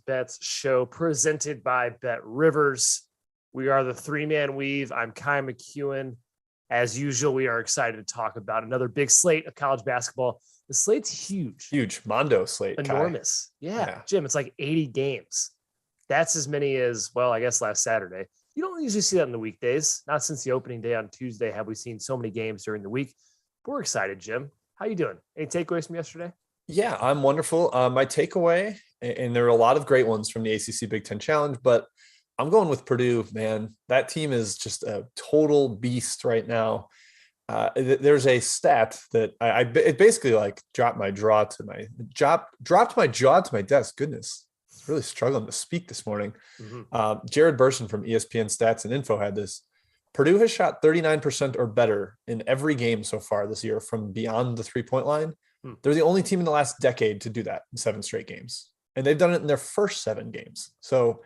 Bets show presented by BetRivers. We are the three-man weave. I'm Kai McEwen. As usual, we are excited to talk about another big slate of college basketball. The slate's huge. Mondo slate. Enormous. Yeah, Jim, it's like 80 games. That's as many as, well, I guess last Saturday. You don't usually see that in the weekdays. Not since the opening day on Tuesday have we seen so many games during the week. We're excited, Jim. How you doing? Any takeaways from yesterday? Yeah, I'm wonderful. My takeaway, and there are a lot of great ones from the ACC Big Ten Challenge, but I'm going with Purdue, man. That team is just a total beast right now. There's a stat that it basically like dropped my jaw to my desk. Goodness, it's really struggling to speak this morning. Jared Burson from ESPN Stats and Info had this. Purdue has shot 39% or better in every game so far this year from beyond the 3-point line. They're the only team in the last decade to do that in 7 straight games. And they've done it in their first 7 games. So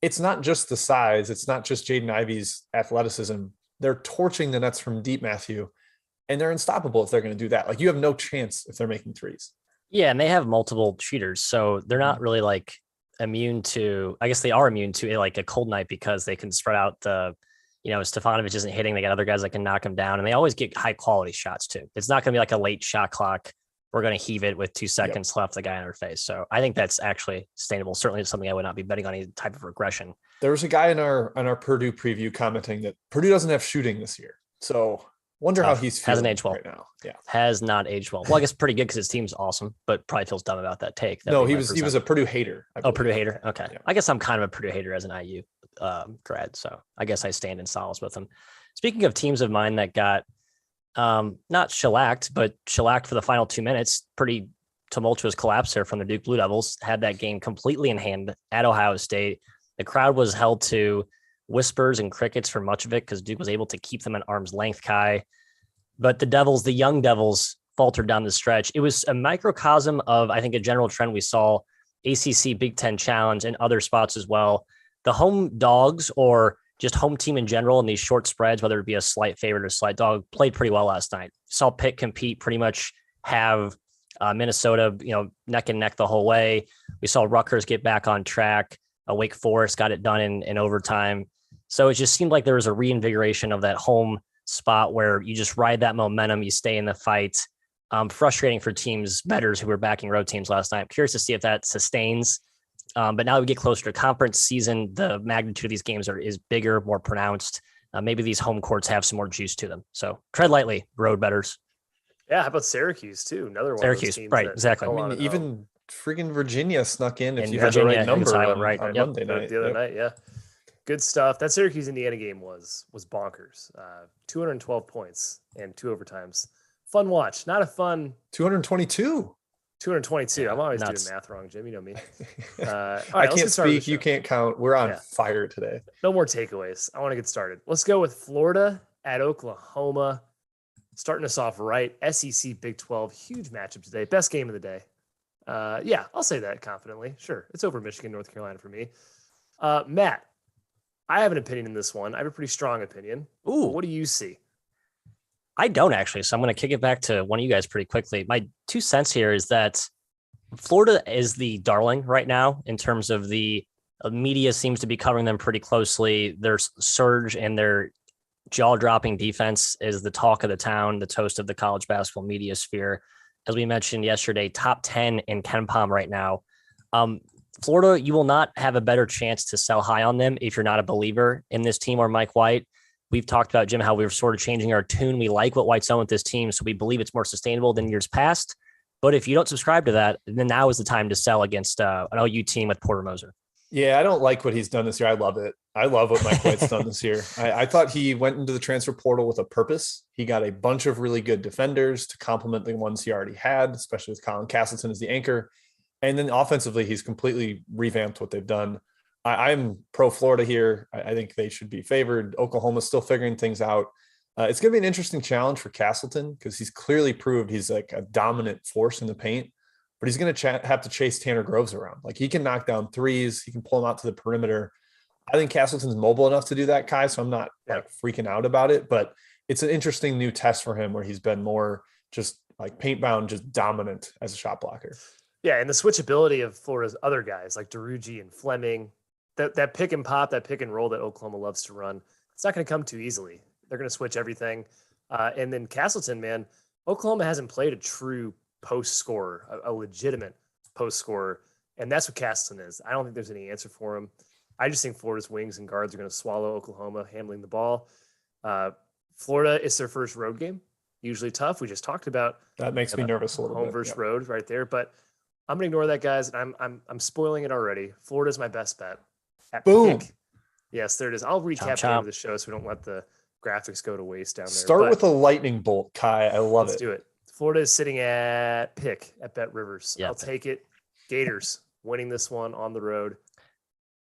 it's not just the size. It's not just Jaden Ivey's athleticism. They're torching the nets from deep, Matthew, and they're unstoppable if they're going to do that. Like, you have no chance if they're making threes. Yeah, and they have multiple shooters. So they're not really like immune to, I guess they are immune to like a cold night because they can spread out Stefanovic isn't hitting. They got other guys that can knock him down, and they always get high quality shots too. It's not going to be like a late shot clock. We're going to heave it with 2 seconds left, the guy in our face. So I think that's actually sustainable. Certainly it's something I would not be betting on any type of regression. There was a guy in our Purdue preview commenting that Purdue doesn't have shooting this year. So wonder how he's feeling. Hasn't aged well right now. Yeah. Has not aged well. Well, I guess pretty good because his team's awesome, but probably feels dumb about that take. No, he was a Purdue hater. Purdue hater. Okay. Yeah. I guess I'm kind of a Purdue hater as an IU grad. So I guess I stand in solace with him. Speaking of teams of mine that got not shellacked, but shellacked for the final 2 minutes, pretty tumultuous collapse there from the Duke Blue Devils, had that game completely in hand at Ohio State. The crowd was held to whispers and crickets for much of it because Duke was able to keep them at arm's length, Kai. But the young Devils, faltered down the stretch. It was a microcosm of, I think, a general trend we saw ACC Big Ten Challenge and other spots as well. The home dogs or just home team in general in these short spreads, whether it be a slight favorite or slight dog, played pretty well last night. Saw Pitt compete, pretty much have Minnesota, neck and neck the whole way. We saw Rutgers get back on track. Wake Forest got it done in overtime. So it just seemed like there was a reinvigoration of that home spot where you just ride that momentum, you stay in the fight. Frustrating for teams, bettors who were backing road teams last night. I'm curious to see if that sustains. But now we get closer to conference season, the magnitude of these games is bigger, more pronounced. Maybe these home courts have some more juice to them. So tread lightly, road bettors. Yeah, how about Syracuse too? Another one. Syracuse, right? Exactly. I mean, even freaking Virginia snuck in if you Virginia, had the right number on Monday night. The other night, yeah. Good stuff. That Syracuse Indiana game was bonkers. 212 points and 2 overtimes. Fun watch. Not a fun 222. 222. Yeah, I'm always nuts. doing math wrong, Jim. You know me. I can't speak. You can't count. We're on fire today. No more takeaways. I want to get started. Let's go with Florida at Oklahoma. Starting us off right. SEC Big 12. Huge matchup today. Best game of the day. Yeah, I'll say that confidently. Sure. It's over Michigan, North Carolina for me. Matt, I have an opinion in this one. I have a pretty strong opinion. Ooh. What do you see? I don't actually. So I'm going to kick it back to one of you guys pretty quickly. My 2 cents here is that Florida is the darling right now in terms of the media seems to be covering them pretty closely. Their surge and their jaw-dropping defense is the talk of the town, the toast of the college basketball media sphere. As we mentioned yesterday, top 10 in KenPom right now. Florida, you will not have a better chance to sell high on them if you're not a believer in this team or Mike White. We've talked about, Jim, how we're sort of changing our tune. We like what White's done with this team, so we believe it's more sustainable than years past. But if you don't subscribe to that, then now is the time to sell against an OU team with Porter Moser. Yeah, I don't like what he's done this year. I love it. I love what Mike White's done this year. I thought he went into the transfer portal with a purpose. He got a bunch of really good defenders to complement the ones he already had, especially with Colin Castleton as the anchor. And then offensively, he's completely revamped what they've done. I'm pro Florida here. I think they should be favored. Oklahoma's still figuring things out. It's going to be an interesting challenge for Castleton because he's clearly proved he's like a dominant force in the paint, but he's going to have to chase Tanner Groves around. Like, he can knock down threes. He can pull him out to the perimeter. I think Castleton's mobile enough to do that, Kai, so I'm not like freaking out about it, but it's an interesting new test for him where he's been more just like paint bound, just dominant as a shot blocker. Yeah, and the switchability of Florida's other guys like DeRuggi and Fleming, that pick and pop, that pick and roll that Oklahoma loves to run, it's not going to come too easily. They're going to switch everything. And then Castleton, man, Oklahoma hasn't played a true post scorer, a legitimate post scorer. And that's what Castleton is. I don't think there's any answer for him. I just think Florida's wings and guards are going to swallow Oklahoma handling the ball. Florida is their first road game. Usually tough. We just talked about that. Makes me nervous a little home bit. versus road right there. But I'm gonna ignore that, guys. And I'm spoiling it already. Florida's my best bet. Boom. Pick. Yes, there it is. I'll recap the end of the show so we don't let the graphics go to waste down there. Start with a lightning bolt, Kai. I love it. Let's do it. Florida is sitting at pick at BetRivers. Yeah. I'll take it. Gators winning this one on the road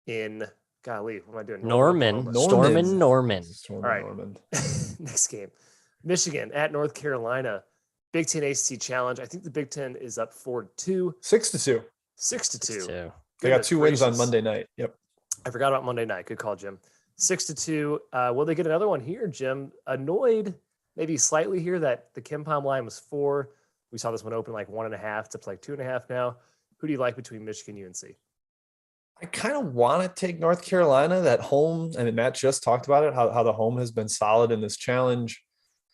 in golly. What am I doing? Norman. All right. Next game. Michigan at North Carolina. Big Ten-ACC challenge. I think the Big Ten is up 4-2. 6-2. 6-2. They got 2 wins on Monday night. Yep. I forgot about Monday night. Good call, Jim. 6-2. Will they get another one here, Jim? Annoyed maybe slightly here that the KenPom line was 4. We saw this one open like 1.5 to play 2.5 now. Who do you like between Michigan and UNC? I kind of want to take North Carolina, that home. I mean, Matt just talked about it, how the home has been solid in this challenge.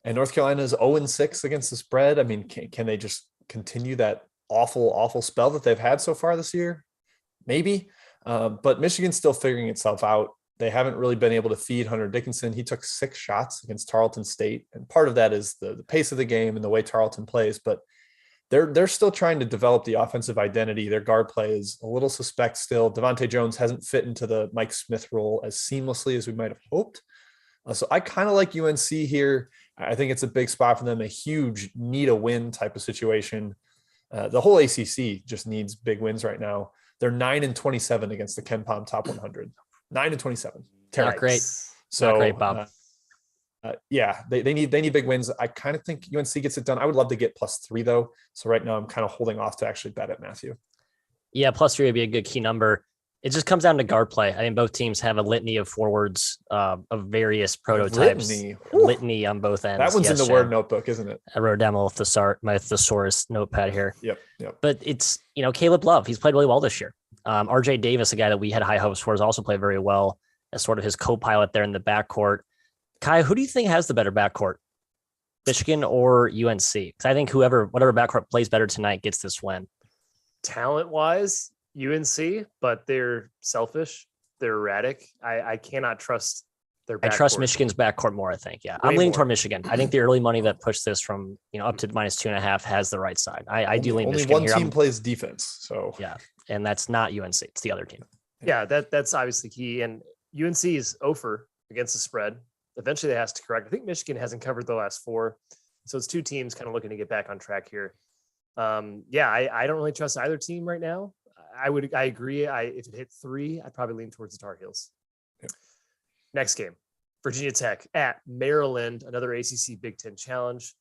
And North Carolina is 0-6 against the spread. I mean, can they just continue that awful spell that they've had so far this year? Maybe. But Michigan's still figuring itself out. They haven't really been able to feed Hunter Dickinson. He took 6 shots against Tarleton State. And part of that is the pace of the game and the way Tarleton plays. But they're still trying to develop the offensive identity. Their guard play is a little suspect still. Devontae Jones hasn't fit into the Mike Smith role as seamlessly as we might have hoped. So I kind of like UNC here. I think it's a big spot for them, a huge need a win type of situation. The whole ACC just needs big wins right now. They're 9-27 against the KenPom top 100. 9-27. Not great. So not great, Bob. Yeah, they need big wins. I kind of think UNC gets it done. I would love to get +3 though. So right now I'm kind of holding off to actually bet it, Matthew. Yeah, +3 would be a good key number. It just comes down to guard play. I think both teams have a litany of forwards of various prototypes. Litany on both ends. That one's in the word notebook, isn't it? I wrote down my thesaurus notepad here. Yep. But it's, Caleb Love. He's played really well this year. RJ Davis, a guy that we had high hopes for, has also played very well as sort of his co-pilot there in the backcourt. Kai, who do you think has the better backcourt? Michigan or UNC? Because I think whatever backcourt plays better tonight gets this win. Talent-wise, UNC, but they're selfish. They're erratic. I cannot trust their backcourt. I trust Michigan's backcourt more, I think. Yeah. I'm leaning toward Michigan. I think the early money that pushed this from, up to -2.5 has the right side. I do lean Michigan. Only one team plays defense. So yeah. And that's not UNC. It's the other team. Yeah, that's obviously key. And UNC is 0 against the spread. Eventually they has to correct. I think Michigan hasn't covered the last 4. So it's 2 teams kind of looking to get back on track here. I don't really trust either team right now. I agree. If it hit 3, I'd probably lean towards the Tar Heels. Yep. Next game, Virginia Tech at Maryland, another ACC Big Ten challenge.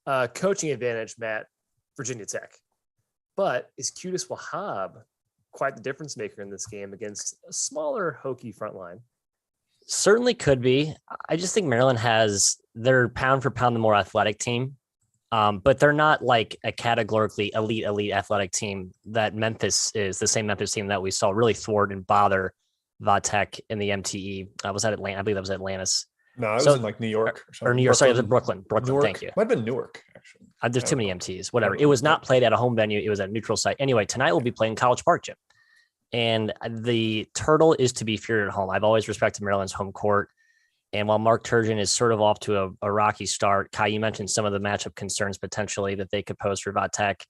Coaching advantage, Matt, Virginia Tech. But is Qudus Wahab quite the difference maker in this game against a smaller Hokie front line? Certainly could be. I just think Maryland has their pound for pound the more athletic team. But they're not like a categorically elite athletic team that Memphis is, the same Memphis team that we saw really thwart and bother Vatek in the MTE. Was that Atlanta? I believe that was Atlantis. No, it was in like New York or New York. Sorry, it was in Brooklyn. Newark. Thank you. Might have been Newark, actually. There's too many MTs. Whatever. It was not played at a home venue. It was at a neutral site. Anyway, tonight we'll be playing College Park, Jim. And the Turtle is to be feared at home. I've always respected Maryland's home court. And while Mark Turgeon is sort of off to a rocky start, Kai, you mentioned some of the matchup concerns potentially that they could pose for Vatek.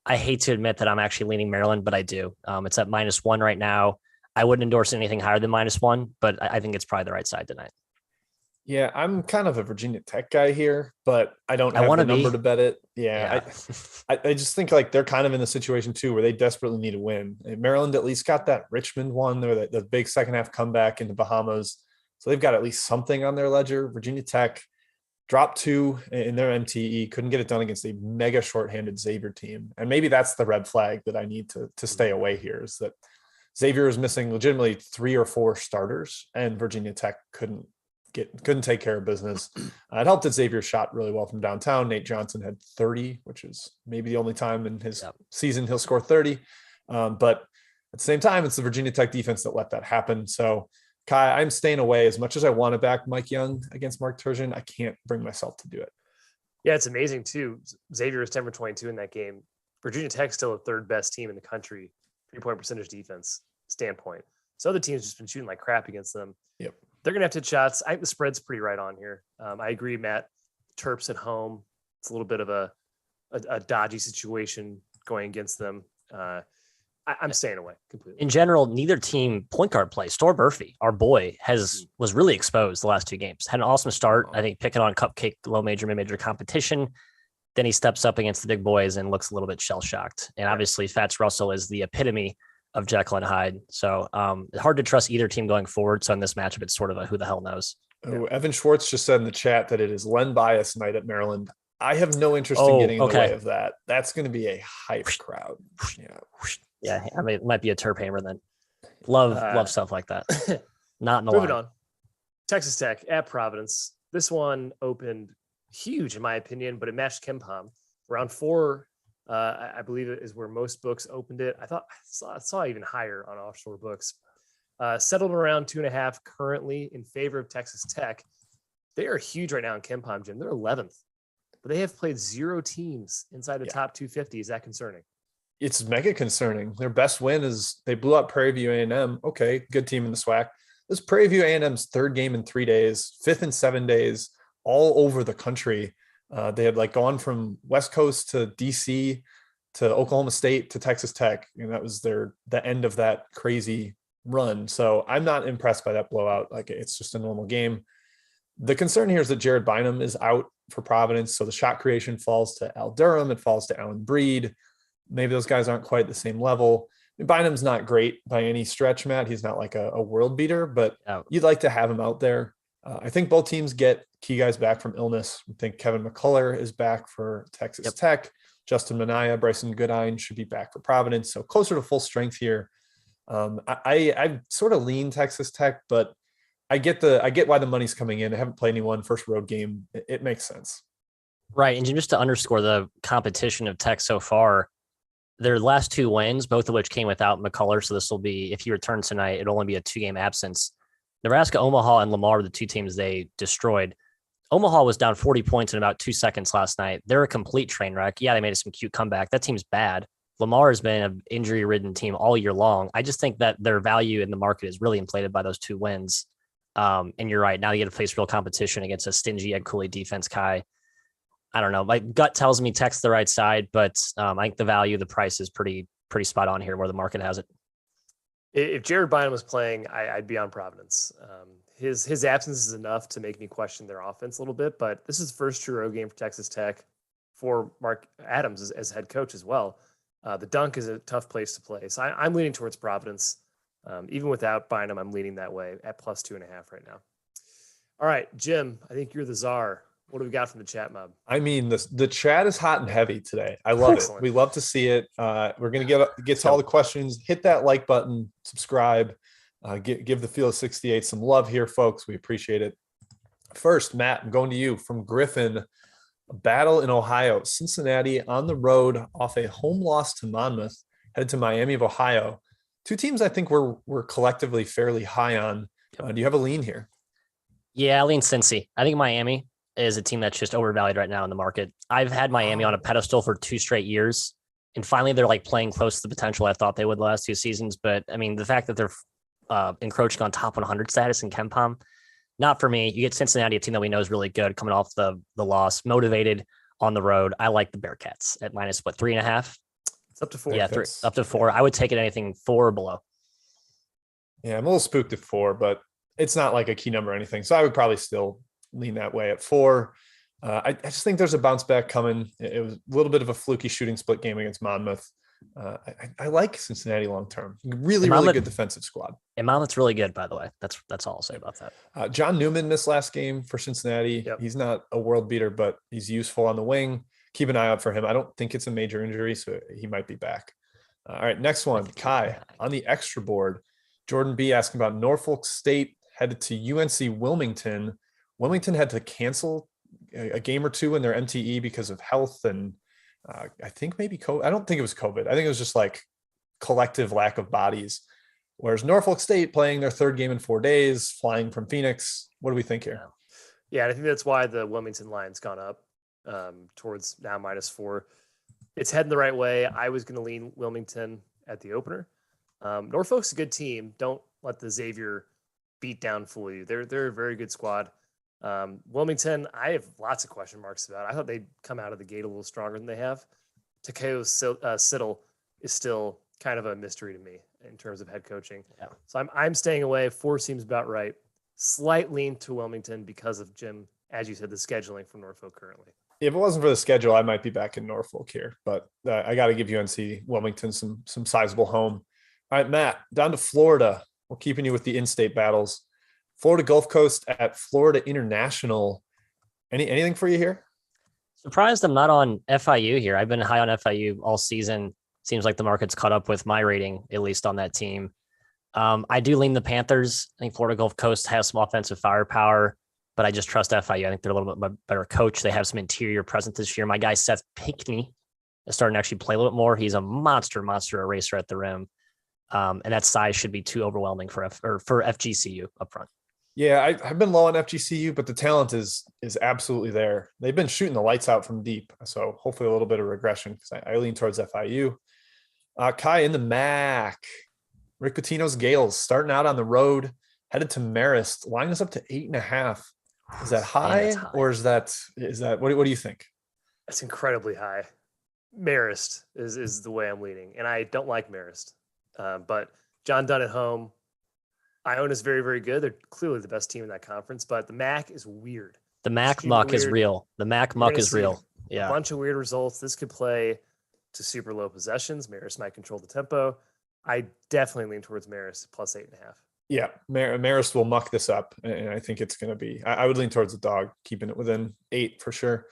I hate to admit that I'm actually leaning Maryland, but I do. It's at -1 right now. I wouldn't endorse anything higher than -1, but I think it's probably the right side tonight. Yeah, I'm kind of a Virginia Tech guy here, but I don't have the number to bet it. Yeah. I just think like they're kind of in the situation too where they desperately need a win. And Maryland at least got that Richmond one or the big second half comeback in the Bahamas. So they've got at least something on their ledger. Virginia Tech dropped 2 in their MTE, couldn't get it done against a mega shorthanded Xavier team. And maybe that's the red flag that I need to stay away here, is that Xavier is missing legitimately 3 or 4 starters and Virginia Tech couldn't couldn't take care of business. It helped that Xavier shot really well from downtown. Nate Johnson had 30, which is maybe the only time in his season he'll score 30. But at the same time, it's the Virginia Tech defense that let that happen. So, Kai, I'm staying away. As much as I want to back Mike Young against Mark Turgeon, I can't bring myself to do it. Yeah, it's amazing too. Xavier is 10 for 22 in that game. Virginia Tech still the third best team in the country, 3-point percentage defense standpoint. So other teams just been shooting like crap against them. Yep. They're going to have to hit shots. I think the spread's pretty right on here. I agree, Matt. Terps at home. It's a little bit of a dodgy situation going against them. I'm staying away completely. In general, neither team point guard play. Storr Murphy, our boy, was really exposed the last two games. Had an awesome start, I think, picking on cupcake, low major, mid-major competition. Then he steps up against the big boys and looks a little bit shell-shocked. And obviously, Fats Russell is the epitome of Jekyll and Hyde. So hard to trust either team going forward. So in this matchup, it's sort of a who the hell knows. Oh, Evan Schwartz just said in the chat that it is Len Bias night at Maryland. I have no interest in getting in the way of that. That's going to be a hype crowd. Yeah, I mean, it might be a Terp hammer then. Love stuff like that. Not in the moving line. on. Texas Tech at Providence. This one opened huge in my opinion, but it matched KenPom. Round 4, I believe it is where most books opened it. I saw even higher on offshore books. Settled around 2.5 currently in favor of Texas Tech. They are huge right now in KenPom, Jim. They're 11th, but they have played 0 teams inside the top 250. Is that concerning? It's mega concerning. Their best win is they blew out Prairie View A&M. Okay, good team in the SWAC. This Prairie View A&M's third game in 3 days, fifth in 7 days, all over the country. They had like gone from West Coast to DC to Oklahoma State to Texas Tech, and that was the end of that crazy run. So I'm not impressed by that blowout. Like, it's just a normal game. The concern here is that Jared Bynum is out for Providence, so the shot creation falls to Al Durham. It falls to Allen Breed. Maybe those guys aren't quite the same level. I mean, Bynum's not great by any stretch, Matt. He's not like a world beater, but you'd like to have him out there. I think both teams get key guys back from illness. I think Kevin McCullough is back for Texas Tech. Justin Minaya, Bryson Goodine should be back for Providence. So closer to full strength here. I sort of lean Texas Tech, but I get why the money's coming in. I haven't played anyone first road game. It makes sense. Right. And just to underscore the competition of Tech so far, their last 2 wins, both of which came without McCullough. So this will be, if he returns tonight, it'll only be a 2-game absence. Nebraska, Omaha, and Lamar were the 2 teams they destroyed. Omaha was down 40 points in about 2 seconds last night. They're a complete train wreck. Yeah, they made some cute comeback. That team's bad. Lamar has been an injury-ridden team all year long. I just think that their value in the market is really inflated by those 2 wins. And you're right. Now you get to face real competition against a stingy Ed Cooley defense, Kai. I don't know. My gut tells me Tech's the right side, but I think the value, the price is pretty spot on here where the market has it. If Jared Bynum was playing, I'd be on Providence. His absence is enough to make me question their offense a little bit, but this is the first true road game for Texas Tech for Mark Adams as head coach as well. The dunk is a tough place to play. So I'm leaning towards Providence. Even without Bynum, I'm leaning that way at plus 2.5 right now. All right, Jim, I think you're the czar. What do we got from the chat mob? I mean, the chat is hot and heavy today. I love it. We love to see it. We're going to get to all the questions. Hit that like button, subscribe, give the Field of 68 some love here, folks. We appreciate it. First, Matt, I'm going to you from Griffin. A battle in Ohio. Cincinnati on the road off a home loss to Monmouth, headed to Miami of Ohio. 2 teams I think we're collectively fairly high on. Do you have a lean here? Yeah, I lean Cincy. I think Miami is a team that's just overvalued right now in the market. I've had Miami on a pedestal for 2 straight years, and finally they're like playing close to the potential I thought they would the last 2 seasons. But I mean, the fact that they're encroaching on top 100 status in KenPom, not for me. You get Cincinnati, a team that we know is really good, coming off the loss, motivated on the road. I like the Bearcats at minus 3.5. It's up to 4. Yeah, up to 4. I would take it anything 4 or below. Yeah, I'm a little spooked at 4, but it's not like a key number or anything. So I would probably still lean that way at 4. I just think there's a bounce back coming. It was a little bit of a fluky shooting split game against Monmouth. I like Cincinnati long term. Really good defensive squad. And Monmouth's really good, by the way. That's all I'll say about that. John Newman missed last game for Cincinnati. Yep. He's not a world beater, but he's useful on the wing. Keep an eye out for him. I don't think it's a major injury, so he might be back. All right, next one, Kai on the extra board. Jordan B asking about Norfolk State headed to UNC Wilmington. Wilmington had to cancel a game or two in their MTE because of health and I think maybe COVID. I don't think it was COVID. I think it was just like collective lack of bodies. Whereas Norfolk State playing their third game in 4 days, flying from Phoenix. What do we think here? Yeah, and I think that's why the Wilmington line's gone up towards now -4. It's heading the right way. I was going to lean Wilmington at the opener. Norfolk's a good team. Don't let the Xavier beat down fool you. They're a very good squad. Wilmington, I have lots of question marks about. I thought they'd come out of the gate a little stronger than they have. Takeo Siddle is still kind of a mystery to me in terms of head coaching. Yeah. So I'm staying away. 4 seems about right. Slight lean to Wilmington because of Jim, as you said, the scheduling for Norfolk currently. If it wasn't for the schedule, I might be back in Norfolk here, but I got to give UNC Wilmington some sizable home. All right, Matt, down to Florida. We're keeping you with the in-state battles. Florida Gulf Coast at Florida International. Anything for you here? Surprised I'm not on FIU here. I've been high on FIU all season. Seems like the market's caught up with my rating, at least on that team. I do lean the Panthers. I think Florida Gulf Coast has some offensive firepower, but I just trust FIU. I think they're a little bit better coach. They have some interior presence this year. My guy, Seth Pinckney, is starting to actually play a little bit more. He's a monster eraser at the rim. And that size should be too overwhelming for FGCU up front. Yeah, I've been low on FGCU, but the talent is absolutely there. They've been shooting the lights out from deep. So hopefully a little bit of regression because I lean towards FIU. Kai in the MAC. Rick Pitino's Gales starting out on the road, headed to Marist. Line is up to 8.5. Is that high, or is that what do you think? That's incredibly high. Marist is the way I'm leaning, and I don't like Marist. But John Dunn at home. Iona is very, very good. They're clearly the best team in that conference, but the MAC is weird. The MAC muck is real. The MAC muck is real. Yeah. A bunch of weird results. This could play to super low possessions. Marist might control the tempo. I definitely lean towards Marist plus 8.5. Yeah, Marist will muck this up, and I think it's going to be. I would lean towards the dog, keeping it within 8 for sure.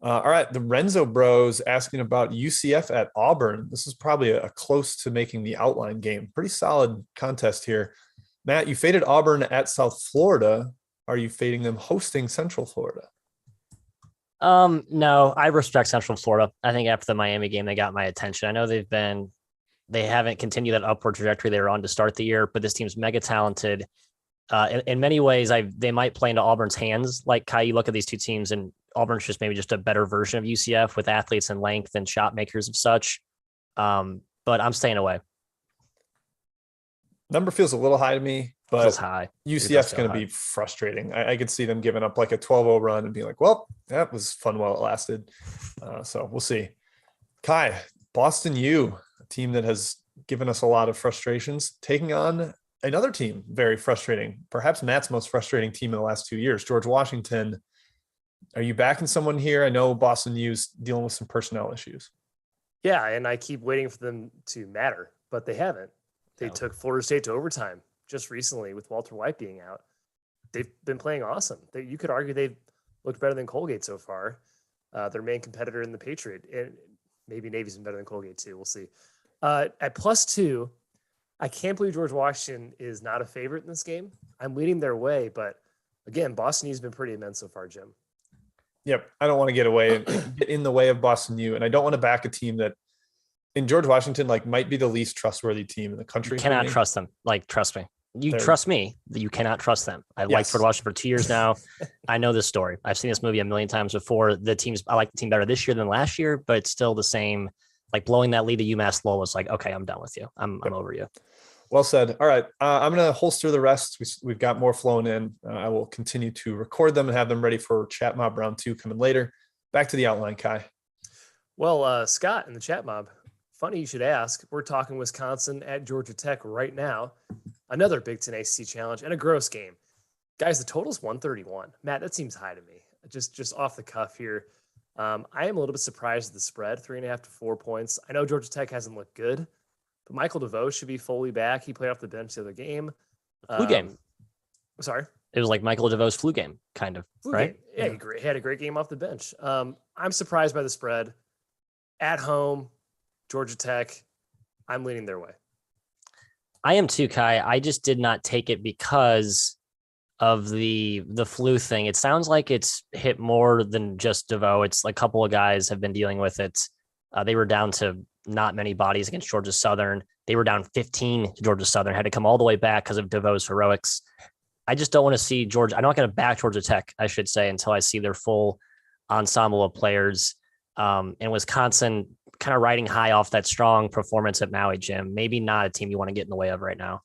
All right, the Renzo Bros asking about UCF at Auburn. This is probably a close to making the outline game. Pretty solid contest here. Matt, you faded Auburn at South Florida. Are you fading them hosting Central Florida? No, I respect Central Florida. I think after the Miami game, they got my attention. I know they haven't continued that upward trajectory they were on to start the year, but this team's mega talented. In many ways, they might play into Auburn's hands. Like Kai, you look at these two teams, and Auburn's just maybe just a better version of UCF with athletes and length and shot makers of such. But I'm staying away. Number feels a little high to me, but feels high. UCF's going to be frustrating. I could see them giving up like a 12-0 run and be like, well, that was fun while it lasted. So we'll see. Kai, Boston U, a team that has given us a lot of frustrations, taking on another team, very frustrating, perhaps Matt's most frustrating team in the last 2 years, George Washington. Are you backing someone here? I know Boston U's dealing with some personnel issues. Yeah, and I keep waiting for them to matter, but they haven't. They took Florida State to overtime just recently with Walter White being out. They've been playing awesome. You could argue they've looked better than Colgate so far. Their main competitor in the Patriot. And maybe Navy's been better than Colgate too. We'll see. At +2, I can't believe George Washington is not a favorite in this game. I'm leading their way, but again, Boston U's been pretty immense so far, Jim. Yep. I don't want to get in the way of Boston U, and I don't want to back a team that in George Washington, might be the least trustworthy team in the country. You cannot trust them. Trust me. Trust me that you cannot trust them. I've liked George Washington for 2 years now. I know this story. I've seen this movie a million times before. I like the team better this year than last year, but it's still the same. Blowing that lead to UMass Lowell was okay, I'm done with you. I'm over you. Well said. All right. I'm going to holster the rest. We've got more flowing in. I will continue to record them and have them ready for Chat Mob Round 2 coming later. Back to the outline, Kai. Well, Scott in the Chat Mob, funny you should ask. We're talking Wisconsin at Georgia Tech right now. Another Big Ten-ACC challenge and a gross game. Guys, the total's 131. Matt, that seems high to me. Just off the cuff here. I am a little bit surprised at the spread, 3.5 to 4 points. I know Georgia Tech hasn't looked good, but Michael DeVoe should be fully back. He played off the bench the other game. Flu game. Sorry? It was like Michael DeVoe's flu game, kind of, right? Game. Yeah, he had a great game off the bench. I'm surprised by the spread. At home, Georgia Tech, I'm leaning their way. I am too, Kai. I just did not take it because of the flu thing. It sounds like it's hit more than just DeVoe. It's like a couple of guys have been dealing with it. They were down to not many bodies against Georgia Southern. They were down 15 to Georgia Southern, had to come all the way back because of DeVoe's heroics. I just don't want to see Georgia. I'm not going to back Georgia Tech, I should say, until I see their full ensemble of players. And Wisconsin kind of riding high off that strong performance at Maui, Jim. Maybe not a team you want to get in the way of right now.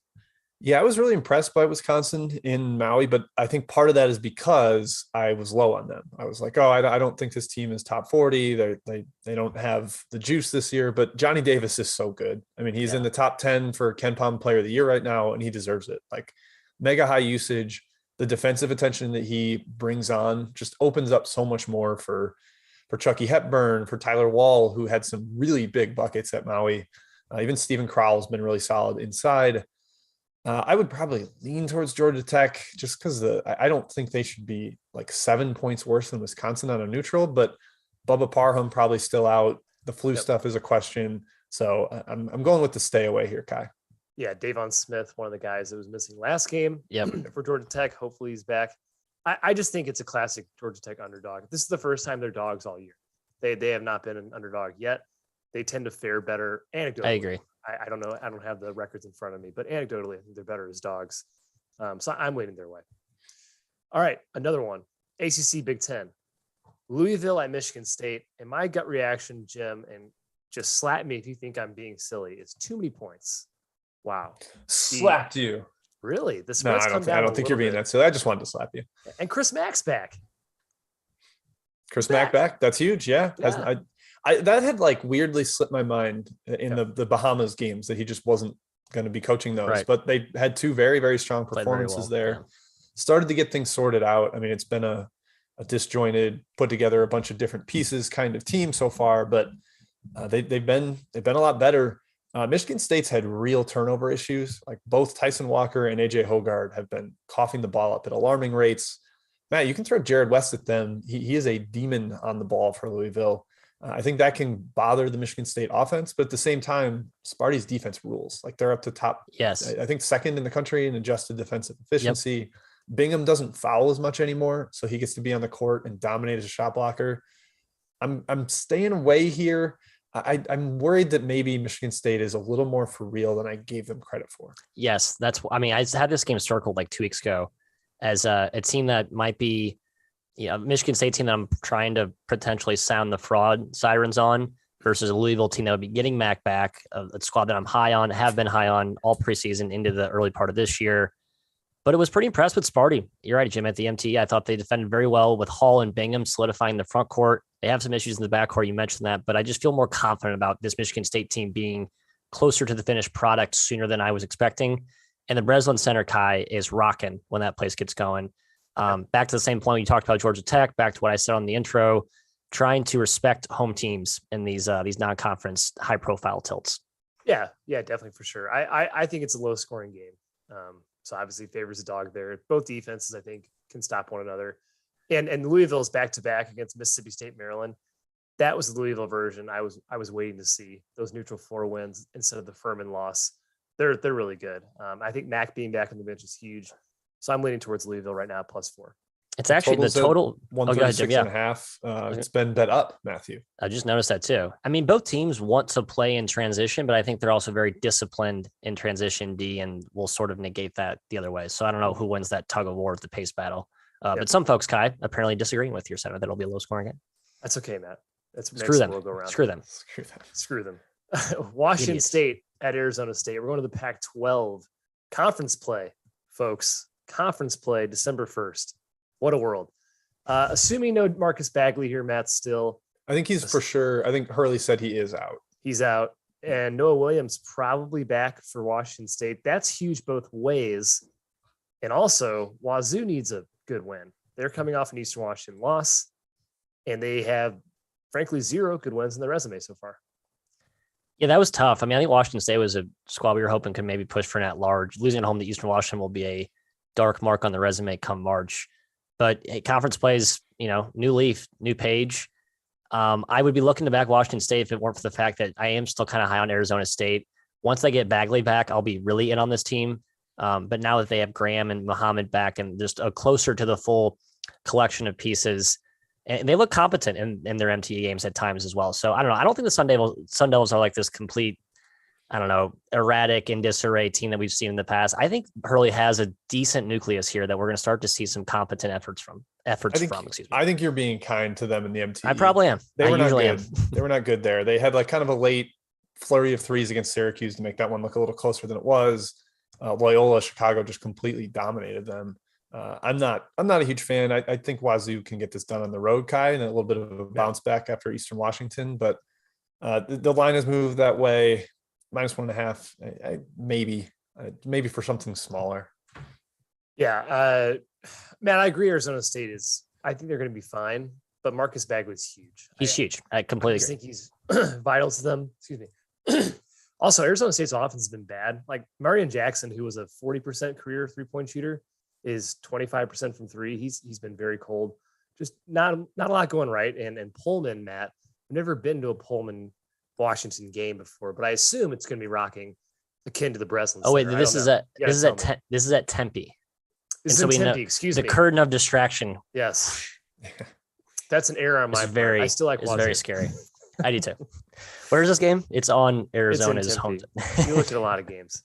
Yeah, I was really impressed by Wisconsin in Maui, but I think part of that is because I was low on them. I was like, oh, I don't think this team is top 40. They don't have the juice this year, but Johnny Davis is so good. I mean, he's in the top 10 for Ken Pom Player of the Year right now, and he deserves it. Like, mega high usage, the defensive attention that he brings on just opens up so much more for Chucky Hepburn, for Tyler Wall, who had some really big buckets at Maui. Even Stephen Crowell's been really solid inside. I would probably lean towards Georgia Tech just because I don't think they should be like 7 points worse than Wisconsin on a neutral, but Bubba Parham probably still out. The flu stuff is a question. So I'm going with the stay away here, Kai. Yeah, Davon Smith, one of the guys that was missing last game for Georgia Tech. Hopefully he's back. I just think it's a classic Georgia Tech underdog. This is the first time they're dogs all year. They have not been an underdog yet. They tend to fare better anecdotally. I agree. I don't know. I don't have the records in front of me, but anecdotally, I think they're better as dogs. So I'm leaning their way. All right, another one. ACC Big Ten. Louisville at Michigan State. And my gut reaction, Jim, and just slap me if you think I'm being silly, it's too many points. Wow. Slapped you. Really? The No, spread's come down I don't think you're being that silly. I just wanted to slap you. And Chris Mack's back. Chris Mack back. That's huge. Yeah. That had like weirdly slipped my mind in the Bahamas games that he just wasn't going to be coaching those, right. But they had two very, very strong performances there. Yeah. Started to get things sorted out. I mean, it's been a disjointed, put together a bunch of different pieces kind of team so far, but they've been a lot better. Michigan State's had real turnover issues. Like both Tyson Walker and AJ Hogard have been coughing the ball up at alarming rates. Matt, you can throw Jared West at them. He is a demon on the ball for Louisville. I think that can bother the Michigan State offense, but at the same time, Sparty's defense rules. Like they're up to top. Yes, I think second in the country in adjusted defensive efficiency. Yep. Bingham doesn't foul as much anymore, so he gets to be on the court and dominate as a shot blocker. I'm staying away here. I'm worried that maybe Michigan State is a little more for real than I gave them credit for. Yes, I had this game circled like 2 weeks ago as a team that might be, Michigan State team that I'm trying to potentially sound the fraud sirens on versus a Louisville team that would be getting Mac back, a squad that I'm high on, have been high on all preseason into the early part of this year. But it was pretty impressed with Sparty. You're right, Jim, at the MT. I thought they defended very well with Hall and Bingham solidifying the front court. They have some issues in the backcourt. You mentioned that, but I just feel more confident about this Michigan State team being closer to the finished product sooner than I was expecting. And the Breslin Center, Kai, is rocking when that place gets going. Back to the same point you talked about Georgia Tech, back to what I said on the intro, trying to respect home teams in these non-conference high-profile tilts. Yeah, definitely for sure. I think it's a low-scoring game. So obviously favors a dog there. Both defenses, I think, can stop one another. And Louisville's back-to-back against Mississippi State, Maryland. That was the Louisville version I was waiting to see, those neutral floor wins instead of the Furman loss. They're really good. I think Mac being back on the bench is huge. So I'm leaning towards Louisville right now, +4. It's actually the total 136 and a half. It's been bet up, Matthew. I just noticed that too. I mean, both teams want to play in transition, but I think they're also very disciplined in transition D and will sort of negate that the other way. So I don't know who wins that tug of war at the pace battle. But some folks, Kai, apparently disagreeing with your center that it'll be a low scoring game. That's okay, Matt. Screw them. We'll go around. Screw them. Washington Idiots. State at Arizona State. We're going to the Pac-12 conference play, folks. Conference play, December 1st. What a world. Assuming no Marcus Bagley here, Matt, still. I think he's for sure. I think Hurley said he is out. He's out. And Noah Williams probably back for Washington State. That's huge both ways. And also, Wazoo needs a good win. They're coming off an Eastern Washington loss, and they have, frankly, 0 good wins in their resume so far. Yeah, that was tough. I mean, I think Washington State was a squad we were hoping could maybe push for an at-large. Losing at home to Eastern Washington will be a dark mark on the resume come March. But conference plays, new leaf, new page. I would be looking to back Washington State if it weren't for the fact that I am still kind of high on Arizona State. Once they get Bagley back, I'll be really in on this team. But now that they have Graham and Muhammad back and just a closer to the full collection of pieces, and they look competent in their MTE games at times as well. So I don't know. I don't think the Sun Devils are like this complete, erratic and disarray team that we've seen in the past. I think Hurley has a decent nucleus here that we're going to start to see some competent efforts from. Excuse me. I think you're being kind to them in the MTE. I probably am. They were not usually good. They were not good there. They had like kind of a late flurry of threes against Syracuse to make that one look a little closer than it was. Loyola Chicago just completely dominated them. I'm not a huge fan. I think Wazoo can get this done on the road, Kai, and a little bit of a bounce back after Eastern Washington. But the line has moved that way. -1.5, maybe for something smaller. Yeah, man, I agree. Arizona State I think they're going to be fine, but Marcus Bagley's huge. He's huge. I completely agree. think he's vital to them. Excuse me. Also, Arizona State's offense has been bad. Like Marion Jackson, who was a 40% career 3-point shooter, is 25% from three. He's been very cold. Just not a lot going right. And Pullman, Matt, I've never been to a Pullman Washington game before, but I assume it's going to be rocking akin to the Breslin. Oh wait, Center. this is at Tempe. This is in Tempe. Excuse me. The curtain of distraction. Yes, that's an error on my part. I still like. It's very scary. I do too. Where is this game? It's on Arizona's home. You looked at a lot of games.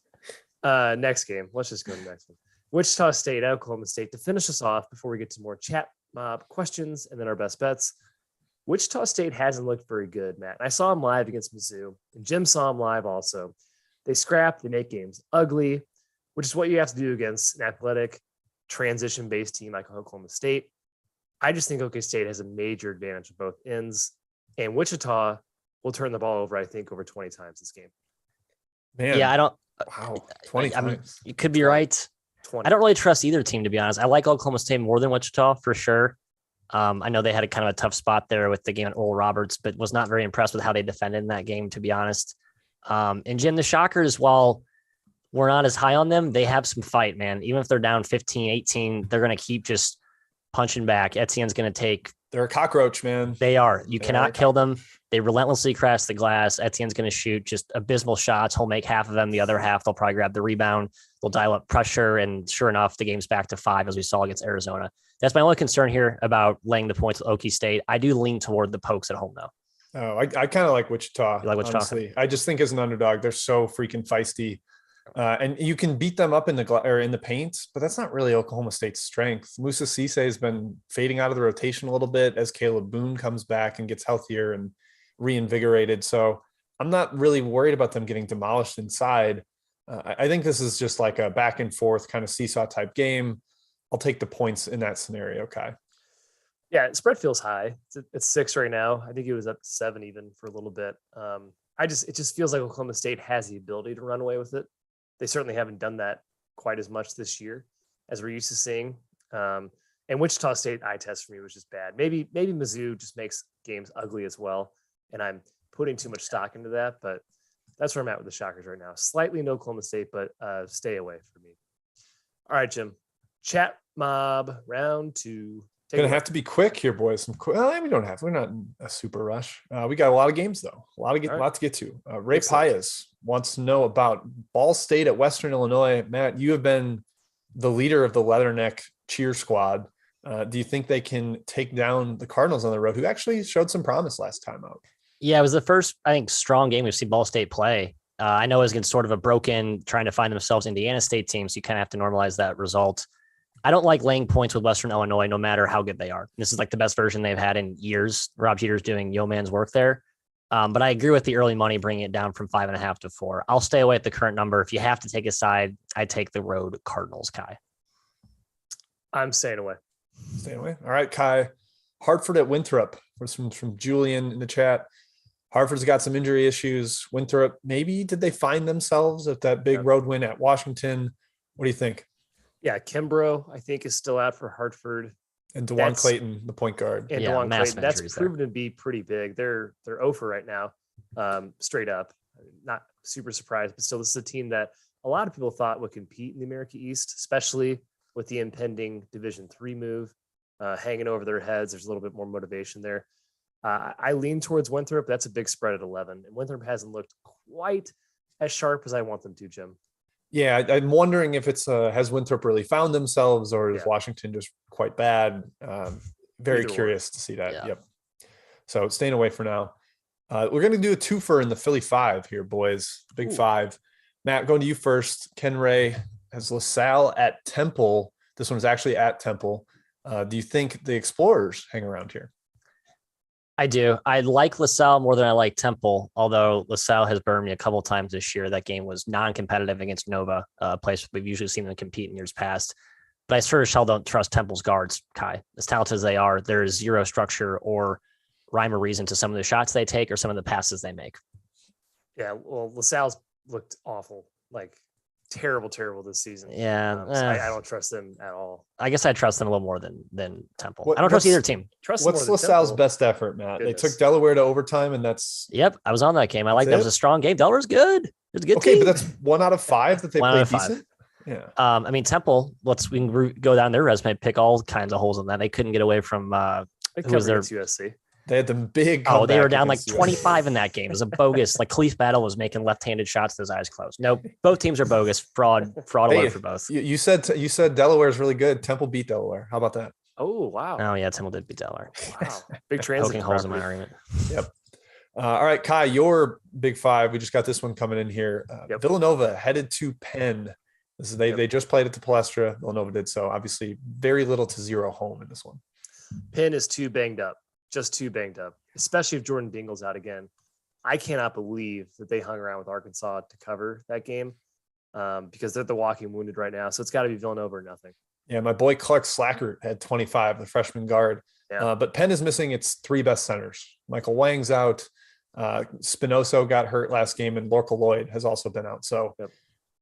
Next game. Let's just go to the next one. Wichita State, Oklahoma State. To finish us off before we get to more chat mob questions and then our best bets. Wichita State hasn't looked very good, Matt. I saw them live against Mizzou, and Jim saw them live also. They scrap, they make games ugly, which is what you have to do against an athletic, transition-based team like Oklahoma State. I just think OK State has a major advantage of both ends, and Wichita will turn the ball over, I think, over 20 times this game. Man, yeah, I don't. Wow, 20 times. I mean, you could be right. 20. I don't really trust either team, to be honest. I like Oklahoma State more than Wichita for sure. I know they had a kind of a tough spot there with the game at Oral Roberts, but was not very impressed with how they defended in that game, to be honest. And Jim, the Shockers, while we're not as high on them, they have some fight, man. Even if they're down 15, 18, they're going to keep just punching back. Etienne's going to take. They're a cockroach, man. They are. You cannot kill them. They relentlessly crash the glass. Etienne's going to shoot just abysmal shots. He'll make half of them. The other half, they'll probably grab the rebound. They'll dial up pressure. And sure enough, the game's back to 5, as we saw against Arizona. That's my only concern here about laying the points with Okie State. I do lean toward the Pokes at home, though. Oh, I kind of like Wichita. You like Wichita? Honestly. I just think as an underdog, they're so freaking feisty. And you can beat them up in the paint, but that's not really Oklahoma State's strength. Musa Cisse has been fading out of the rotation a little bit as Caleb Boone comes back and gets healthier and reinvigorated. So I'm not really worried about them getting demolished inside. I think this is just like a back and forth kind of seesaw type game. I'll take the points in that scenario, Kai. Yeah, spread feels high. It's 6 right now. I think it was up to 7 even for a little bit. It just feels like Oklahoma State has the ability to run away with it. They certainly haven't done that quite as much this year as we're used to seeing. And Wichita State eye test for me was just bad. Maybe Mizzou just makes games ugly as well. And I'm putting too much stock into that, but that's where I'm at with the Shockers right now. Slightly in Oklahoma State, but stay away from me. All right, Jim. Chat mob round 2. Gonna have to be quick here, boys. Well, we don't have. We're not in a super rush. We got a lot of games though. A lot to get to. Ray Pius wants to know about Ball State at Western Illinois. Matt, you have been the leader of the Leatherneck cheer squad. Do you think they can take down the Cardinals on the road, who actually showed some promise last time out? Yeah, it was the first, I think, strong game we've seen Ball State play. I know it was against sort of a broken, trying to find themselves Indiana State team, so you kind of have to normalize that result. I don't like laying points with Western Illinois, no matter how good they are. This is like the best version they've had in years. Rob Jeter's doing yeoman's work there. But I agree with the early money, bringing it down from 5.5 to 4. I'll stay away at the current number. If you have to take a side, I take the road Cardinals, Kai. I'm staying away. Staying away. All right, Kai. Hartford at Winthrop. From Julian in the chat. Hartford's got some injury issues. Winthrop, maybe did they find themselves at that big road win at Washington? What do you think? Yeah, Kimbrough, I think, is still out for Hartford. And DeJuan Clayton, the point guard. And DeJuan Clayton, that's proven to be pretty big. They're 0 for right now, straight up. Not super surprised, but still, this is a team that a lot of people thought would compete in the America East, especially with the impending Division III move hanging over their heads. There's a little bit more motivation there. I lean towards Winthrop. That's a big spread at 11. And Winthrop hasn't looked quite as sharp as I want them to, Jim. Yeah, I'm wondering if it's has Winthrop really found themselves, or is Washington just quite bad? Very curious to see that. Yeah. Yep. So staying away for now. We're going to do a twofer in the Philly 5 here, boys. Big Five. Matt, going to you first. Ken Ray has LaSalle at Temple. This one's actually at Temple. Do you think the Explorers hang around here? I do. I like LaSalle more than I like Temple, although LaSalle has burned me a couple times this year. That game was non-competitive against Nova, a place we've usually seen them compete in years past. But I sure as hell don't trust Temple's guards, Kai. As talented as they are, there is zero structure or rhyme or reason to some of the shots they take or some of the passes they make. Yeah, well, LaSalle's looked awful, like terrible this season. Yeah, so I don't trust them at all. I guess I trust them a little more than Temple. I don't trust either team. What's LaSalle's best effort, Matt? Goodness. They took Delaware to overtime, and that's... Yep, I was on that game. I like that. It was a strong game. Delaware's good. It's a good team. But that's 1 out of 5 that they played decent. Yeah. I mean, Temple, we can go down their resume, pick all kinds of holes in that. They couldn't get away from who was their USC. They had them big. Oh, they were down like 25 in that game. It was a bogus. Like Khalif Battle was making left-handed shots with his eyes closed. No, both teams are bogus. Fraud alert for both. You said Delaware is really good. Temple beat Delaware. How about that? Oh wow. Oh yeah, Temple did beat Delaware. Wow. Big transit. Poking holes in my argument. Yep. All right, Kai, your Big Five. We just got this one coming in here. Villanova headed to Penn. They just played it to Palestra. Villanova did so. Obviously, very little to zero home in this one. Penn is too banged up. Just too banged up, especially if Jordan Dingle's out again. I cannot believe that they hung around with Arkansas to cover that game because they're the walking wounded right now. So it's got to be Villanova or nothing. Yeah, my boy Clark Slackert had 25, the freshman guard. Yeah. But Penn is missing its 3 best centers. Michael Wang's out. Spinoso got hurt last game, and Lorca Lloyd has also been out. So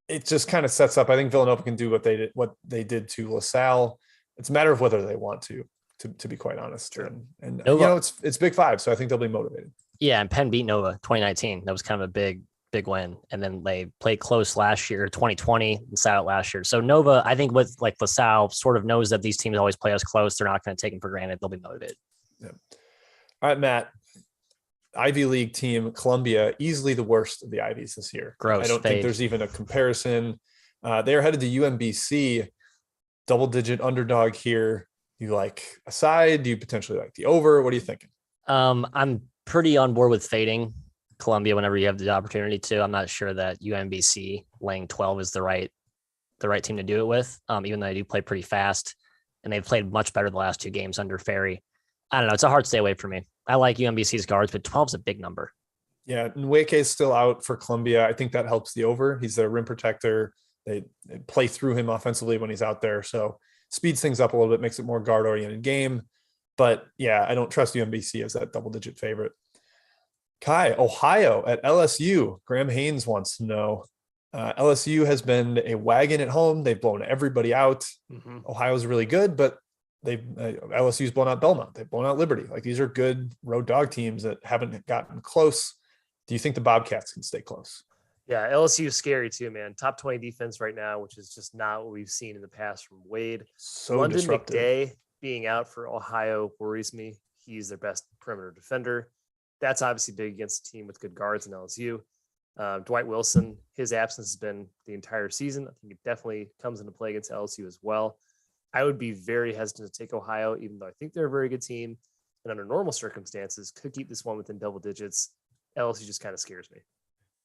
it just kind of sets up. I think Villanova can do what they did to LaSalle. It's a matter of whether they want to be quite honest. Sure. And it's Big Five, so I think they'll be motivated. Yeah, and Penn beat Nova 2019. That was kind of a big win. And then they played close last year, 2020, and sat out last year. So Nova, I think with like LaSalle, sort of knows that these teams always play us close. They're not going to take them for granted. They'll be motivated. Yeah. All right, Matt. Ivy League team Columbia, easily the worst of the Ivies this year. Gross. I don't think there's even a comparison. They are headed to UMBC, double-digit underdog here. You like a side? Do you potentially like the over? What are you thinking? I'm pretty on board with fading Columbia whenever you have the opportunity to. I'm not sure that UMBC laying 12 is the right team to do it with, even though they do play pretty fast, and they've played much better the last 2 games under Ferry. I don't know. It's a hard stay away for me. I like UMBC's guards, but 12 is a big number. Yeah, Nweke is still out for Columbia. I think that helps the over. He's their rim protector. They play through him offensively when he's out there, so speeds things up a little bit, makes it more guard-oriented game. But, yeah, I don't trust UMBC as that double-digit favorite. Kai, Ohio at LSU. Graham Haynes wants to know. LSU has been a wagon at home. They've blown everybody out. Mm-hmm. Ohio's really good, but LSU's blown out Belmont. They've blown out Liberty. Like, these are good road dog teams that haven't gotten close. Do you think the Bobcats can stay close? Yeah, LSU is scary too, man. Top 20 defense right now, which is just not what we've seen in the past from Wade. So London disruptive. McDay being out for Ohio worries me. He's their best perimeter defender. That's obviously big against a team with good guards in LSU. Dwight Wilson, his absence has been the entire season. I think it definitely comes into play against LSU as well. I would be very hesitant to take Ohio, even though I think they're a very good team. And under normal circumstances, could keep this one within double digits. LSU just kind of scares me.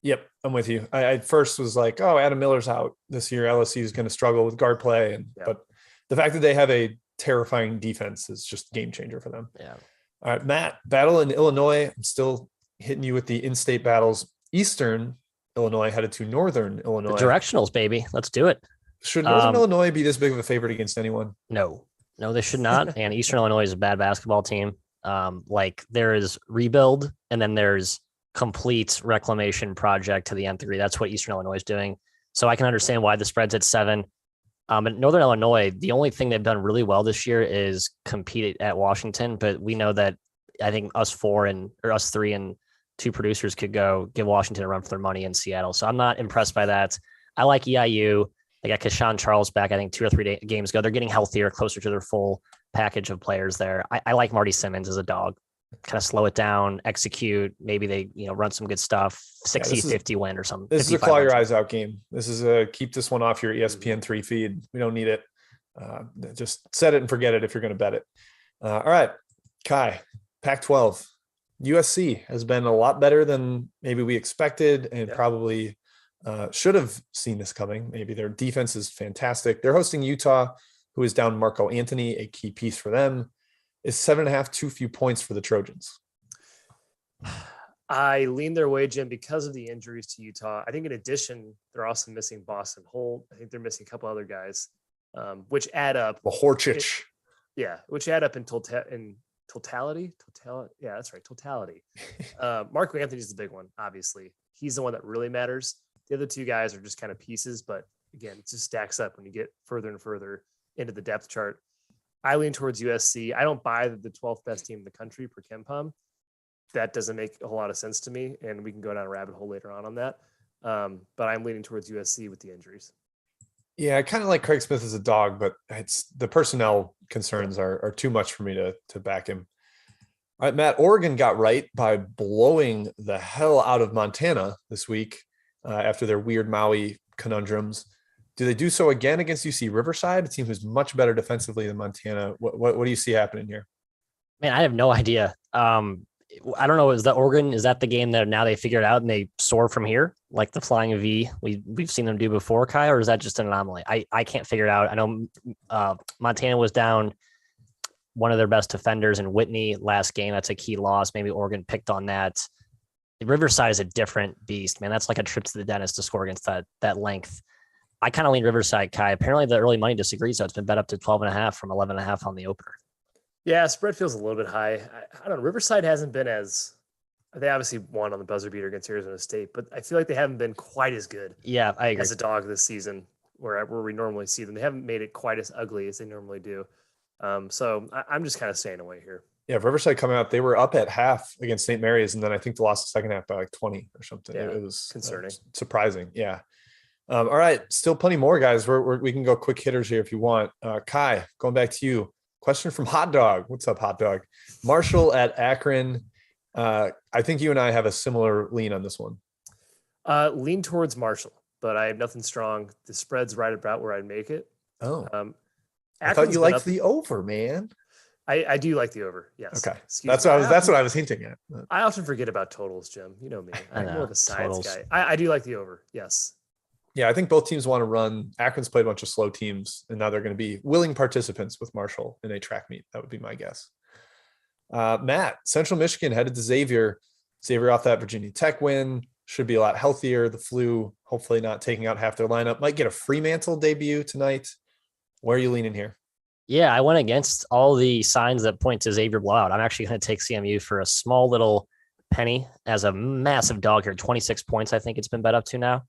Yep, I'm with you. I at first was like, oh, Adam Miller's out this year. LSU is going to struggle with guard play. But the fact that they have a terrifying defense is just a game changer for them. Yeah. All right, Matt, battle in Illinois. I'm still hitting you with the in-state battles. Eastern Illinois headed to Northern Illinois. The directionals, baby. Let's do it. Should Northern Illinois be this big of a favorite against anyone? No, they should not. And Eastern Illinois is a bad basketball team. Like there is rebuild and then there's complete reclamation project to the N3. That's what Eastern Illinois is doing. So I can understand why the spread's at 7. But Northern Illinois, the only thing they've done really well this year is compete at Washington. But we know that I think us 3 and 2 producers could go give Washington a run for their money in Seattle. So I'm not impressed by that. I like EIU. They got Keshawn Charles back, I think 2 or 3 games ago. They're getting healthier, closer to their full package of players there. I like Marty Simmons as a dog. kind of slow it down, execute. Maybe they, run some good stuff, 60-50 win or something. This is a claw your eyes out game. This is a keep this one off your ESPN3 feed. We don't need it. Just set it and forget it if you're going to bet it. All right, Kai, Pac-12. USC has been a lot better than maybe we expected and probably should have seen this coming. Maybe their defense is fantastic. They're hosting Utah, who is down Marco Anthony, a key piece for them. Is 7.5 too few points for the Trojans? I lean their way, Jim, because of the injuries to Utah. I think in addition, they're also missing Boston Holt. I think they're missing a couple other guys, which add up. Horchich. Which add up in totality. Yeah, that's right. Totality. Marco Anthony's the big one, obviously. He's the one that really matters. The other two guys are just kind of pieces, but again, it just stacks up when you get further and further into the depth chart. I lean towards USC. I don't buy the 12th best team in the country per KenPom. That doesn't make a whole lot of sense to me, and we can go down a rabbit hole later on that. But I'm leaning towards USC with the injuries. Yeah, I kind of like Craig Smith as a dog, but it's the personnel concerns are too much for me to back him. All right, Matt, Oregon got right by blowing the hell out of Montana this week after their weird Maui conundrums. Do they do so again against UC Riverside? A team who's much better defensively than Montana. What do you see happening here? Man, I have no idea. I don't know. Is that the game that now they figured out and they soar from here? Like the flying V we've seen them do before, Kai, or is that just an anomaly? I can't figure it out. I know Montana was down one of their best defenders in Whitney last game. That's a key loss. Maybe Oregon picked on that. Riverside is a different beast, man. That's like a trip to the dentist to score against that length. I kind of lean Riverside, Kai. Apparently the early money disagrees, so it's been bet up to 12.5 from 11.5 on the opener. Yeah, spread feels a little bit high. I don't know. Riverside hasn't been they obviously won on the buzzer beater against Arizona State, but I feel like they haven't been quite as good. Yeah, I agree. As a dog this season where we normally see them. They haven't made it quite as ugly as they normally do. So I'm just kind of staying away here. Yeah, Riverside coming out, they were up at half against St. Mary's, and then I think they lost the second half by like 20 or something. Yeah, it was concerning. Surprising. Yeah. All right. Still plenty more, guys. We can go quick hitters here if you want. Kai, going back to you. Question from Hot Dog. What's up, Hot Dog? Marshall at Akron. I think you and I have a similar lean on this one. Lean towards Marshall, but I have nothing strong. The spread's right about where I'd make it. Oh. I thought you liked the over, man. I do like the over. Yes. Okay. That's what I was hinting at. I often forget about totals, Jim. You know me. I'm more of a science totals. guy. I do like the over. Yes. Yeah, I think both teams want to run. Akron's played a bunch of slow teams, and now they're going to be willing participants with Marshall in a track meet. That would be my guess. Matt, Central Michigan headed to Xavier. Xavier off that Virginia Tech win. Should be a lot healthier. The flu, hopefully not taking out half their lineup. Might get a Fremantle debut tonight. Where are you leaning here? Yeah, I went against all the signs that point to Xavier blowout. I'm actually going to take CMU for a small little penny as a massive dog here. 26 points, I think it's been bet up to now.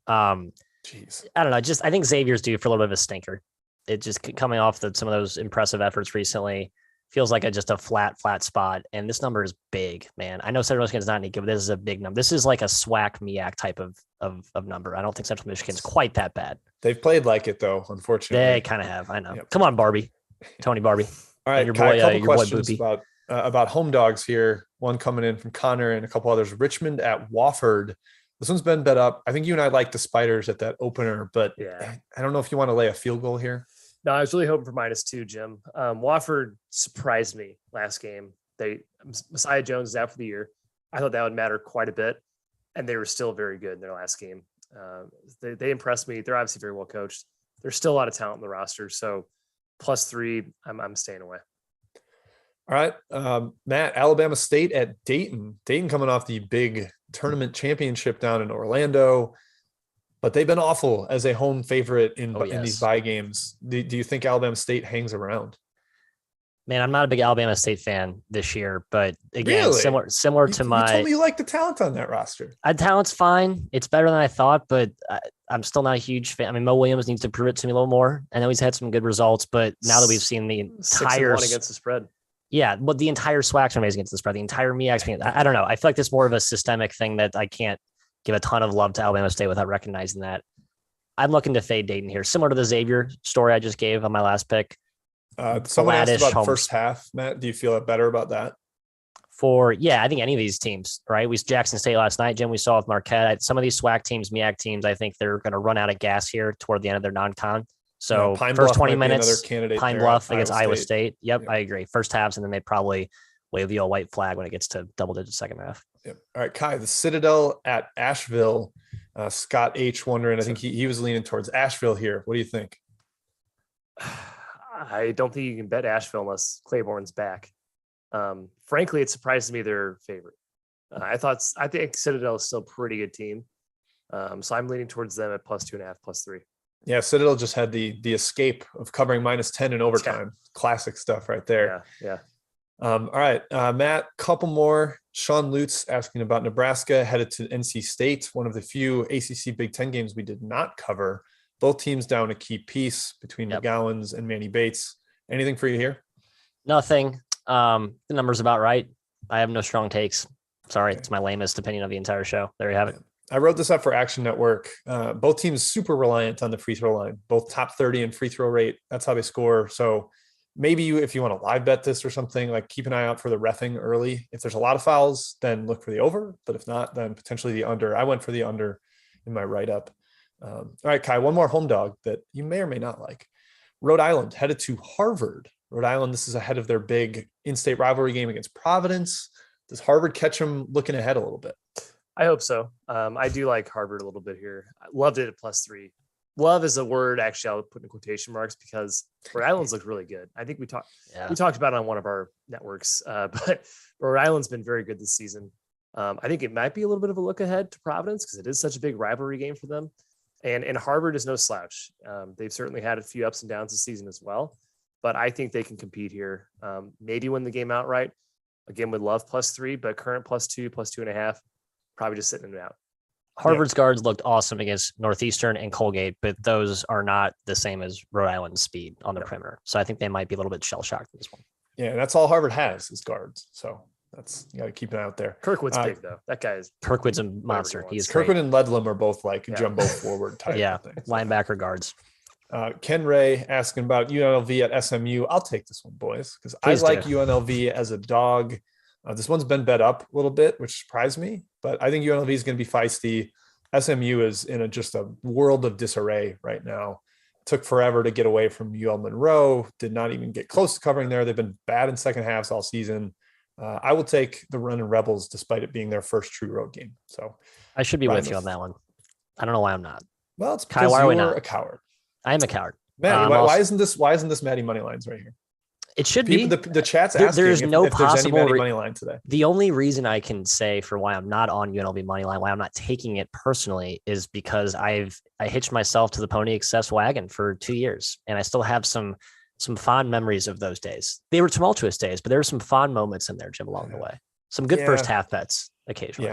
Jeez. I don't know. I think Xavier's due for a little bit of a stinker. It just coming off some of those impressive efforts recently feels like just a flat spot. And this number is big, man. I know Central Michigan's not any good, but this is a big number. This is like a SWAC MEAC type of number. I don't think Central Michigan's quite that bad. They've played like it though, unfortunately. They kind of have. I know. Yep. Come on, Barbie. Tony Barbie. All right, your Kai, boy, a couple your questions boy about home dogs here. One coming in from Connor and a couple others. Richmond at Wofford. This one's been bet up. I think you and I like the Spiders at that opener, but yeah, I don't know if you want to lay a field goal here. No, I was really hoping for -2, Jim. Wofford surprised me last game. Messiah Jones is out for the year. I thought that would matter quite a bit, and they were still very good in their last game. They impressed me. They're obviously very well coached. There's still a lot of talent in the roster, so +3, I'm staying away. All right, Matt, Alabama State at Dayton. Dayton coming off the big tournament championship down in Orlando, but they've been awful as a home favorite in these bye games. Do you think Alabama State hangs around? Man, I'm not a big Alabama State fan this year, but again, really? similar to my. You told me you like the talent on that roster. Talent's fine. It's better than I thought, but I'm still not a huge fan. I mean, Mo Williams needs to prove it to me a little more. I know he's had some good results, but now that we've seen the entire 6-1 against the spread. Yeah, but the entire SWAC's amazing against the spread. The entire MEAC's, I don't know. I feel like this is more of a systemic thing that I can't give a ton of love to Alabama State without recognizing that. I'm looking to fade Dayton here, similar to the Xavier story I just gave on my last pick. Someone asked about the first half, Matt. Do you feel better about that? I think any of these teams, right? Jackson State last night, Jim, we saw with Marquette. Some of these SWAC teams, MEAC teams, I think they're going to run out of gas here toward the end of their non-con. So Pine first Bluff 20 might be minutes, another candidate Pine there Bluff at against Iowa Iowa State. Yep, Yep. I agree. First halves, and then they probably wave the old white flag when it gets to double digit second half. Yep. All right, Kai, the Citadel at Asheville. Scott H. wondering, I think he was leaning towards Asheville here. What do you think? I don't think you can bet Asheville unless Claiborne's back. Frankly, it surprised me their favorite. I think Citadel is still a pretty good team. So I'm leaning towards them at +2.5, +3. Yeah, Citadel just had the escape of covering -10 in overtime. Yeah. Classic stuff right there. Yeah. All right, Matt, couple more. Sean Lutz asking about Nebraska headed to NC State, one of the few ACC Big Ten games we did not cover. Both teams down a key piece between McGowan's and Manny Bates. Anything for you here? Nothing. The number's about right. I have no strong takes. Sorry, It's my lamest opinion of the entire show. There you have it. I wrote this up for Action Network. Both teams super reliant on the free throw line, both top 30 in free throw rate. That's how they score. So maybe if you want to live bet this or something, like keep an eye out for the reffing early. If there's a lot of fouls, then look for the over. But if not, then potentially the under. I went for the under in my write-up. All right, Kai, one more home dog that you may or may not like. Rhode Island headed to Harvard. Rhode Island, this is ahead of their big in-state rivalry game against Providence. Does Harvard catch them looking ahead a little bit? I hope so. I do like Harvard a little bit here. I loved it at +3. Love is a word actually I'll put in quotation marks because Rhode Island's looked really good. I think we talked about it on one of our networks, but Rhode Island's been very good this season. I think it might be a little bit of a look ahead to Providence because it is such a big rivalry game for them. And Harvard is no slouch. They've certainly had a few ups and downs this season as well, but I think they can compete here. Maybe win the game outright. Again, would love +3, but current +2, +2.5, probably just sitting it out. Harvard's guards looked awesome against Northeastern and Colgate, but those are not the same as Rhode Island's speed on the perimeter. So I think they might be a little bit shell-shocked in this one. Yeah, that's all Harvard has is guards. So you got to keep an eye out there. Kirkwood's big, though. That guy is... Kirkwood's a monster. He's Kirkwood great. and Ledlam are both like jumbo forward type. Yeah, things. linebacker guards. Ken Ray asking about UNLV at SMU. I'll take this one, boys, because I like UNLV as a dog. This one's been bet up a little bit, which surprised me, but I think UNLV is going to be feisty. SMU is in just a world of disarray right now. Took forever to get away from UL Monroe. Did not even get close to covering there. They've been bad in second halves all season. I will take the run and Rebels despite it being their first true road game. So I should be with you on that one. I don't know why I'm not. Well, it's because you're a coward. I am a coward. Maddie, why isn't this Maddie money lines right here? It should be. The chat's asking there's if no there's any possible Maddie money line today. The only reason I can say for why I'm not on UNLV money line, why I'm not taking it personally, is because I hitched myself to the Pony Excess wagon for 2 years, and I still have some fond memories of those days. They were tumultuous days, but there were some fond moments in there, Jim, along the way. Some good first half bets occasionally.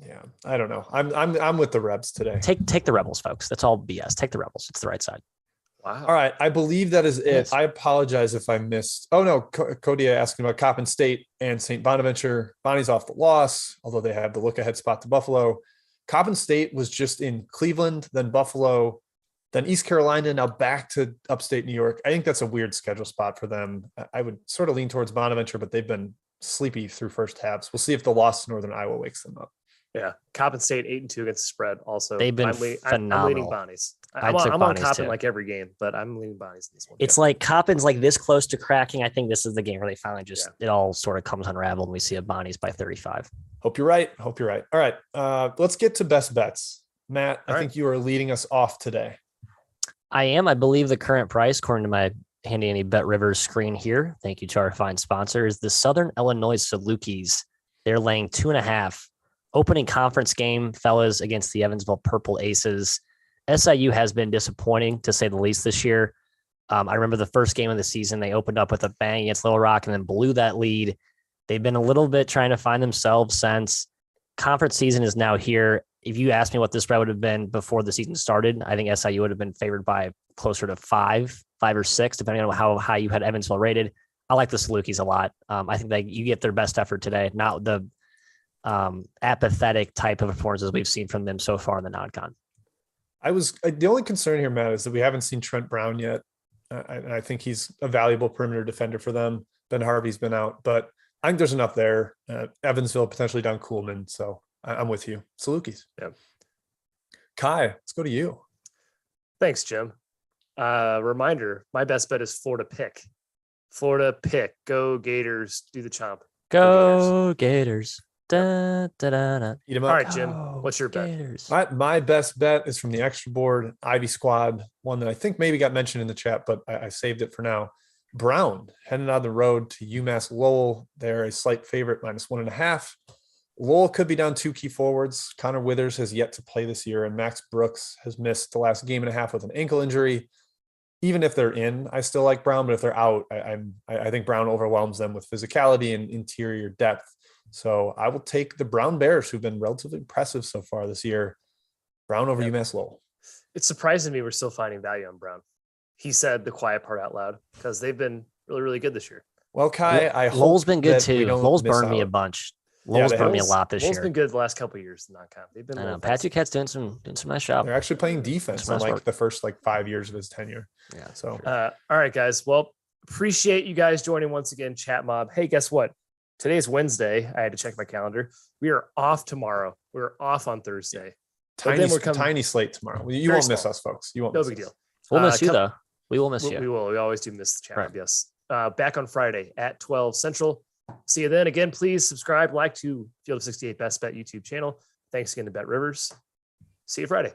Yeah. I don't know. I'm with the Rebs today. Take the Rebels, folks. That's all BS. Take the Rebels. It's the right side. Wow. All right. I believe that is it. Yes. I apologize if I missed. Oh, no. Cody asking about Coppin State and St. Bonaventure. Bonnie's off the loss, although they have the look ahead spot to Buffalo. Coppin State was just in Cleveland, then Buffalo, then East Carolina, now back to upstate New York. I think that's a weird schedule spot for them. I would sort of lean towards Bonaventure, but they've been sleepy through first halves. We'll see if the loss to Northern Iowa wakes them up. Yeah, Coppin State 8-2 against the spread. Also, they've been phenomenal. I'm leaning Bonnies. I'm on Coppin like every game, but I'm leaning Bonnies in this one. It's like Coppin's like this close to cracking. I think this is the game where they finally it all sort of comes unraveled and we see a Bonnies by 35. Hope you're right. All right, let's get to best bets. Matt, I think you are leading us off today. I am. I believe the current price, according to my handy BetRivers screen here, thank you to our fine sponsor, is the Southern Illinois Salukis. They're laying 2.5. Opening conference game, fellas, against the Evansville Purple Aces. SIU has been disappointing, to say the least, this year. I remember the first game of the season, they opened up with a bang against Little Rock and then blew that lead. They've been a little bit trying to find themselves since. Conference season is now here. If you asked me what this spread would have been before the season started, I think SIU would have been favored by closer to 5 or 6, depending on how high you had Evansville rated. I like the Salukis a lot. I think you get their best effort today, not the apathetic type of performances we've seen from them so far in the non-con. The only concern here, Matt, is that we haven't seen Trent Brown yet. I think he's a valuable perimeter defender for them. Ben Harvey's been out, but I think there's enough there. Evansville potentially down Kuhlman. So I'm with you. Salukis. Yeah. Kai, let's go to you. Thanks, Jim. Reminder, my best bet is Florida pick. Florida pick. Go Gators. Do the chomp. Go Gators. Da, da, da, da. Eat 'em All up. right, Jim. What's your bet? Gators. My best bet is from the extra board, Ivy squad, one that I think maybe got mentioned in the chat, but I saved it for now. Brown heading on the road to UMass Lowell. They're a slight favorite, -1.5. Lowell could be down 2 key forwards. Connor Withers has yet to play this year, and Max Brooks has missed the last game and a half with an ankle injury. Even if they're in, I still like Brown, but if they're out, I think Brown overwhelms them with physicality and interior depth. So I will take the Brown Bears, who've been relatively impressive so far this year. Brown over UMass Lowell. It's surprising to me we're still finding value on Brown. He said the quiet part out loud because they've been really, really good this year. Well, Kai, I hope Lowell's been good that we too. don't Lowell's miss burned me a out. bunch. Yeah, Lowell's they burned me a have. lot this Lowell's year. been good the last couple of years in non-conf. They've been. I know Pat Duquette's doing some nice job. They're actually playing defense Some in nice like work. the first 5 years of his tenure. Yeah. So All right, guys. Well, appreciate you guys joining once again, Chat Mob. Hey, guess what? Today's Wednesday. I had to check my calendar. We are off tomorrow. We're off on Thursday. But then we're coming- tiny slate tomorrow. You Very won't miss small. us, folks. You won't. No miss big us. deal. We'll miss you come- though. We will miss you. We will. We always do miss the chat. Right. Yes. Back on Friday at 12 Central. See you then. Again, please subscribe, like to Field of 68 Best Bet YouTube channel. Thanks again to BetRivers. See you Friday.